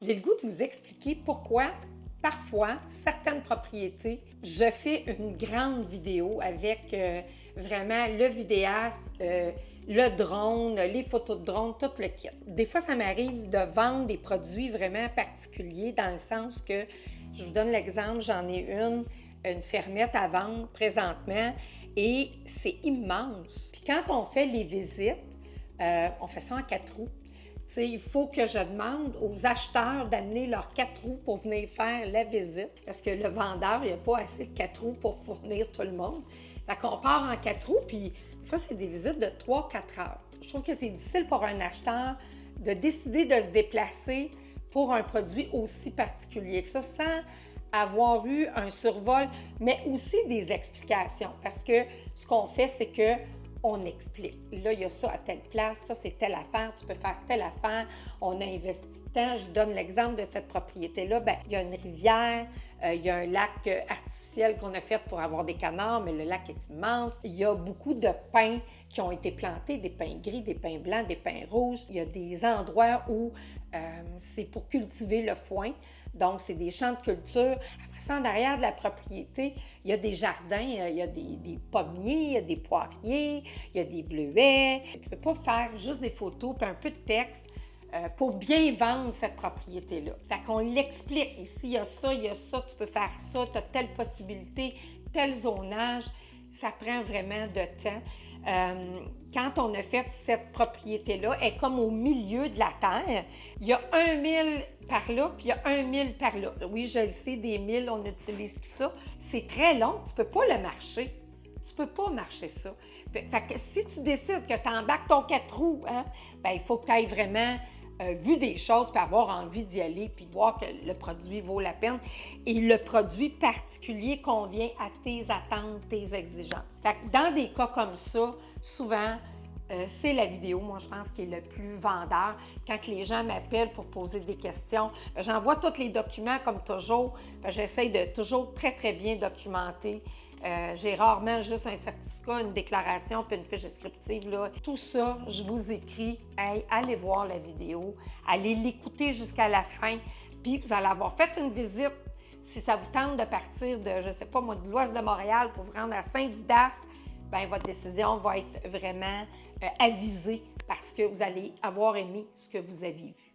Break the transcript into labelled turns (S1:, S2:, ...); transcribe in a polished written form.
S1: J'ai le goût de vous expliquer pourquoi, parfois, certaines propriétés, je fais une grande vidéo avec vraiment le vidéaste, le drone, les photos de drone, tout le kit. Des fois, ça m'arrive de vendre des produits vraiment particuliers dans le sens que, je vous donne l'exemple, j'en ai une fermette à vendre présentement et c'est immense. Puis quand on fait les visites, on fait ça en 4 roues. T'sais, il faut que je demande aux acheteurs d'amener leurs 4 roues pour venir faire la visite parce que le vendeur, il n'y a pas assez de 4 roues pour fournir tout le monde. Fait qu'on part en 4 roues, puis des fois, c'est des visites de 3-4 heures. Je trouve que c'est difficile pour un acheteur de décider de se déplacer pour un produit aussi particulier que ça, sans avoir eu un survol, mais aussi des explications. Parce que ce qu'on fait, c'est que on explique. Là, il y a ça à telle place, ça, c'est telle affaire, tu peux faire telle affaire. On a investi tant. Je donne l'exemple de cette propriété-là. Bien, il y a une rivière, il y a un lac artificiel qu'on a fait pour avoir des canards, mais le lac est immense. Il y a beaucoup de pins qui ont été plantés, des pins gris, des pins blancs, des pins rouges. Il y a des endroits où c'est pour cultiver le foin. Donc, c'est des champs de culture. Après ça, en arrière de la propriété, il y a des jardins, il y a des pommiers, il y a des poiriers, il y a des bleuets. Tu ne peux pas faire juste des photos puis un peu de texte pour bien vendre cette propriété-là. Fait qu'on l'explique. Ici, il y a ça, tu peux faire ça, tu as telle possibilité, tel zonage. Ça prend vraiment de temps. Quand on a fait cette propriété-là, elle est comme au milieu de la terre. Il y a 1 000 par là, puis il y a 1 000 par là. Oui, je le sais, des 1000, on utilise tout ça. C'est très long, tu ne peux pas le marcher. Tu ne peux pas marcher ça. Fait que si tu décides que tu embarques ton 4 roues, hein, bien, il faut que tu ailles vraiment vu des choses, puis avoir envie d'y aller, puis voir que le produit vaut la peine. Et le produit particulier convient à tes attentes, tes exigences. Fait que dans des cas comme ça, souvent, c'est la vidéo, moi, je pense, qui est le plus vendeur. Quand les gens m'appellent pour poser des questions, j'envoie tous les documents comme toujours. J'essaie de toujours très, très bien documenter. J'ai rarement juste un certificat, une déclaration puis une fiche descriptive. Là. Tout ça, je vous écris. Hey, allez voir la vidéo, allez l'écouter jusqu'à la fin, puis vous allez avoir fait une visite. Si ça vous tente de partir de, je ne sais pas moi, de l'ouest de Montréal pour vous rendre à Saint-Didas, bien, votre décision va être vraiment avisée parce que vous allez avoir aimé ce que vous avez vu.